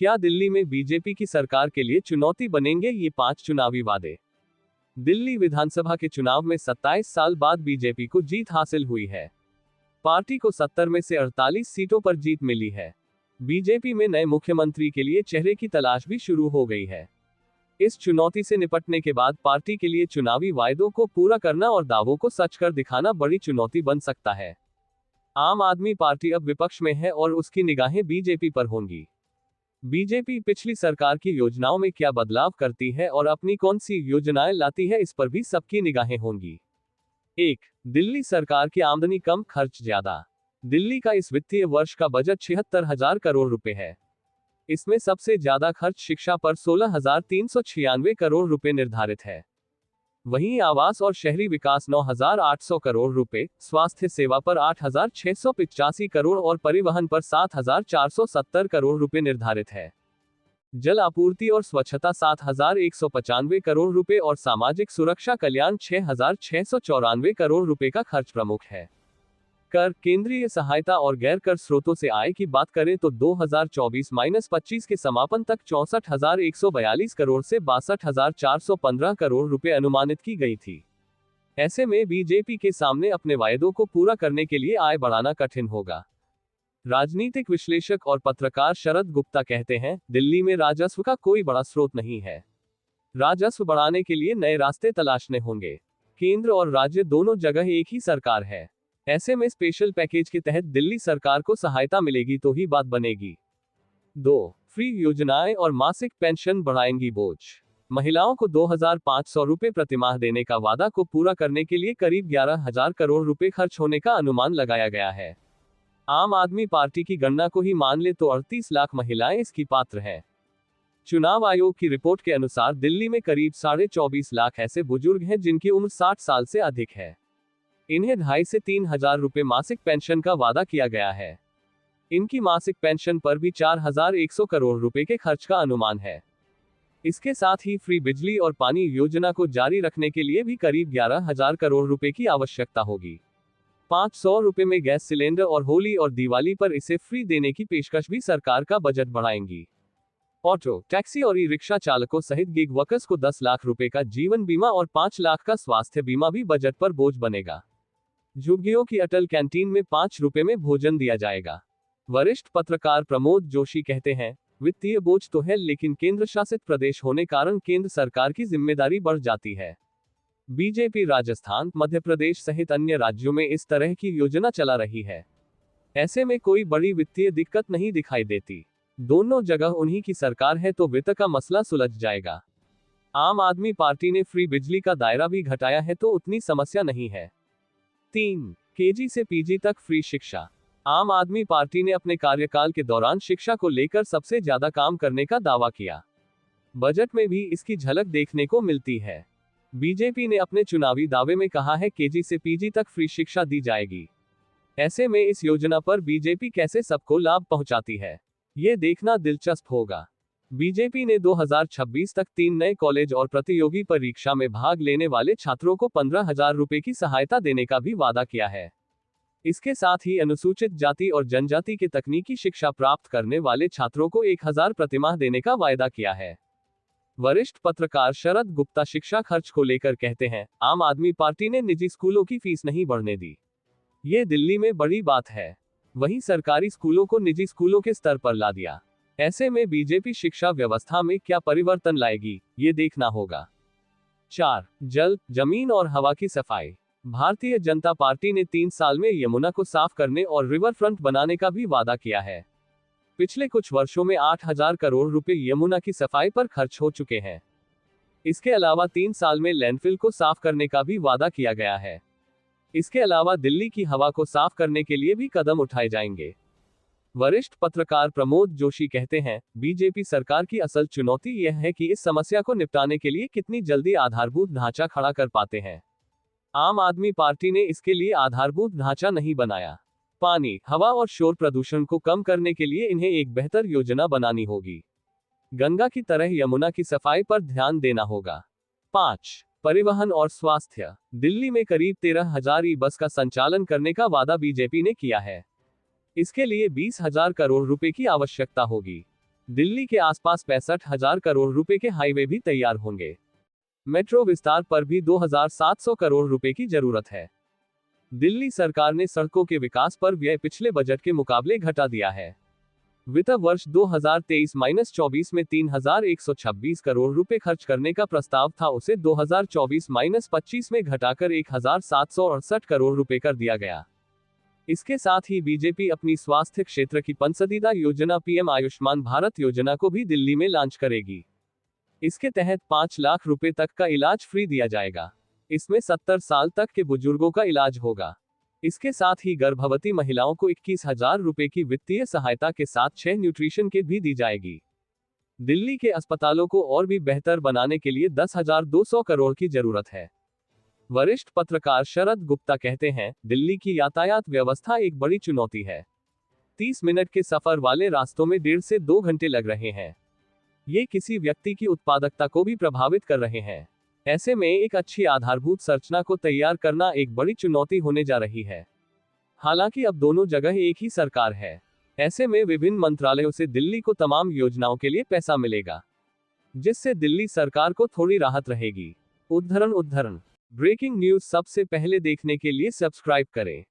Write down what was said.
क्या दिल्ली में बीजेपी की सरकार के लिए चुनौती बनेंगे ये 5 चुनावी वादे। दिल्ली विधानसभा के चुनाव में 27 साल बाद बीजेपी को जीत हासिल हुई है। पार्टी को 70 में से 48 सीटों पर जीत मिली है। बीजेपी में नए मुख्यमंत्री के लिए चेहरे की तलाश भी शुरू हो गई है। इस चुनौती से निपटने के बाद पार्टी के लिए चुनावी वायदों को पूरा करना और दावों को सच कर दिखाना बड़ी चुनौती बन सकता है। आम आदमी पार्टी अब विपक्ष में है और उसकी निगाहें बीजेपी पर होंगी। बीजेपी पिछली सरकार की योजनाओं में क्या बदलाव करती है और अपनी कौन सी योजनाएं लाती है, इस पर भी सबकी निगाहें होंगी। 1. दिल्ली सरकार की आमदनी कम, खर्च ज्यादा। दिल्ली का इस वित्तीय वर्ष का बजट 76,000 करोड़ रुपए है। इसमें सबसे ज्यादा खर्च शिक्षा पर 16,396 करोड़ रुपए निर्धारित है। वहीं आवास और शहरी विकास 9,800 करोड़ रुपए, स्वास्थ्य सेवा पर 8,685 करोड़ और परिवहन पर 7,470 करोड़ रुपए निर्धारित है। जल आपूर्ति और स्वच्छता 7,195 करोड़ रुपए और सामाजिक सुरक्षा कल्याण 6,694 करोड़ रुपए का खर्च प्रमुख है। कर, केंद्रीय सहायता और गैर कर स्रोतों से आय की बात करें तो 2024-25 के समापन तक 64,142 करोड़ से 62,415 करोड़ रुपए अनुमानित की गई थी। ऐसे में बीजेपी के सामने अपने वायदों को पूरा करने के लिए आय बढ़ाना कठिन होगा। राजनीतिक विश्लेषक और पत्रकार शरद गुप्ता कहते हैं, दिल्ली में राजस्व का कोई बड़ा स्रोत नहीं है। राजस्व बढ़ाने के लिए नए रास्ते तलाशने होंगे। केंद्र और राज्य दोनों जगह एक ही सरकार है। ऐसे में स्पेशल पैकेज के तहत दिल्ली सरकार को सहायता मिलेगी तो ही बात बनेगी। 2. फ्री योजनाएं और मासिक पेंशन बढ़ाएंगी बोझ। महिलाओं को 2,500 रुपए प्रतिमाह देने का वादा को पूरा करने के लिए करीब 11,000 करोड़ रुपए खर्च होने का अनुमान लगाया गया है। आम आदमी पार्टी की गणना को ही मान ले तो 38 लाख महिलाएं इसकी पात्र हैं। चुनाव आयोग की रिपोर्ट के अनुसार दिल्ली में करीब 24.5 लाख ऐसे बुजुर्ग हैं जिनकी उम्र 60 साल से अधिक है। इन्हें 2,500 से 3,000 रुपए मासिक पेंशन का वादा किया गया है। इनकी मासिक पेंशन पर भी 4,100 करोड़ रुपए के खर्च का अनुमान है। इसके साथ ही फ्री बिजली और पानी योजना को जारी रखने के लिए भी करीब 11,000 करोड़ रुपए की आवश्यकता होगी। 500 रुपए में गैस सिलेंडर और होली और दिवाली पर इसे फ्री देने की पेशकश भी सरकार का बजट बढ़ाएंगी। ऑटो, टैक्सी और ई रिक्शा चालकों सहित गिग वर्कर्स को 10 लाख रुपए का जीवन बीमा और 5 लाख का स्वास्थ्य बीमा भी बजट पर बोझ बनेगा। झुग्गियों की अटल कैंटीन में 5 रुपए में भोजन दिया जाएगा। वरिष्ठ पत्रकार प्रमोद जोशी कहते हैं, वित्तीय बोझ तो है लेकिन केंद्र शासित प्रदेश होने कारण केंद्र सरकार की जिम्मेदारी बढ़ जाती है। बीजेपी राजस्थान, मध्य प्रदेश सहित अन्य राज्यों में इस तरह की योजना चला रही है। ऐसे में कोई बड़ी वित्तीय दिक्कत नहीं दिखाई देती। दोनों जगह उन्हीं की सरकार है तो वित्त का मसला सुलझ जाएगा। आम आदमी पार्टी ने फ्री बिजली का दायरा भी घटाया है तो उतनी समस्या नहीं है। 3. केजी से पीजी तक फ्री शिक्षा। आम आदमी पार्टी ने अपने कार्यकाल के दौरान शिक्षा को लेकर सबसे ज्यादा काम करने का दावा किया। बजट में भी इसकी झलक देखने को मिलती है। बीजेपी ने अपने चुनावी दावे में कहा है केजी से पीजी तक फ्री शिक्षा दी जाएगी। ऐसे में इस योजना पर बीजेपी कैसे सबको लाभ पहुंचाती है, ये देखना दिलचस्प होगा। बीजेपी ने 2026 तक 3 नए कॉलेज और प्रतियोगी परीक्षा में भाग लेने वाले छात्रों को 15,000 रुपए की सहायता देने का भी वादा किया है। इसके साथ ही अनुसूचित जाति और जनजाति के तकनीकी शिक्षा प्राप्त करने वाले छात्रों को 1,000 प्रतिमाह देने का वायदा किया है। वरिष्ठ पत्रकार शरद गुप्ता शिक्षा खर्च को लेकर कहते हैं, आम आदमी पार्टी ने निजी स्कूलों की फीस नहीं बढ़ने दी। ये दिल्ली में बड़ी बात है। वहीं सरकारी स्कूलों को निजी स्कूलों के स्तर पर ला दिया। ऐसे में बीजेपी शिक्षा व्यवस्था में क्या परिवर्तन लाएगी, ये देखना होगा। 4. जल, जमीन और हवा की सफाई। भारतीय जनता पार्टी ने 3 साल में यमुना को साफ करने और रिवर फ्रंट बनाने का भी वादा किया है। पिछले कुछ वर्षों में 8,000 करोड़ रुपए यमुना की सफाई पर खर्च हो चुके हैं। इसके अलावा 3 साल में लैंडफिल को साफ करने का भी वादा किया गया है। इसके अलावा दिल्ली की हवा को साफ करने के लिए भी कदम उठाए जाएंगे। वरिष्ठ पत्रकार प्रमोद जोशी कहते हैं, बीजेपी सरकार की असल चुनौती यह है कि इस समस्या को निपटाने के लिए कितनी जल्दी आधारभूत ढांचा खड़ा कर पाते हैं। आम आदमी पार्टी ने इसके लिए आधारभूत ढांचा नहीं बनाया। पानी, हवा और शोर प्रदूषण को कम करने के लिए इन्हें एक बेहतर योजना बनानी होगी। गंगा की तरह यमुना की सफाई पर ध्यान देना होगा। 5. परिवहन और स्वास्थ्य। दिल्ली में करीब 13,000 ई बस का संचालन करने का वादा बीजेपी ने किया है। इसके लिए 20,000 करोड़ रुपए की आवश्यकता होगी। दिल्ली के आसपास 65,000 करोड़ रुपए के हाईवे भी तैयार होंगे। मेट्रो विस्तार पर भी 2,700 करोड़ रुपए की जरूरत है। दिल्ली सरकार ने सड़कों के विकास पर व्यय पिछले बजट के मुकाबले घटा दिया है। वित्त वर्ष 2023-24 में 3,126 करोड़ रुपए खर्च करने का प्रस्ताव था, उसे 2024-25 में घटाकर 1,768 करोड़ रुपए कर दिया गया। इसके साथ ही बीजेपी अपनी स्वास्थ्य क्षेत्र की पसंदीदा योजना पीएम आयुष्मान भारत योजना को भी दिल्ली में लॉन्च करेगी। इसके तहत 5 लाख रुपए तक का इलाज फ्री दिया जाएगा। इसमें 70 साल तक के बुजुर्गों का इलाज होगा। इसके साथ ही गर्भवती महिलाओं को 21,000 रुपए की वित्तीय सहायता के साथ 6 न्यूट्रिशन किट भी दी जाएगी। दिल्ली के अस्पतालों को और भी बेहतर बनाने के लिए 10,200 करोड़ की जरूरत है। वरिष्ठ पत्रकार शरद गुप्ता कहते हैं, दिल्ली की यातायात व्यवस्था एक बड़ी चुनौती है। 30 मिनट के सफर वाले रास्तों में 1.5 से 2 घंटे लग रहे हैं। ये किसी व्यक्ति की उत्पादकता को भी प्रभावित कर रहे हैं। ऐसे में एक अच्छी आधारभूत संरचना को तैयार करना एक बड़ी चुनौती होने जा रही है। हालांकि अब दोनों जगह एक ही सरकार है, ऐसे में विभिन्न मंत्रालयों से दिल्ली को तमाम योजनाओं के लिए पैसा मिलेगा, जिससे दिल्ली सरकार को थोड़ी राहत रहेगी। उद्धरण ब्रेकिंग न्यूज सबसे पहले देखने के लिए सब्सक्राइब करें।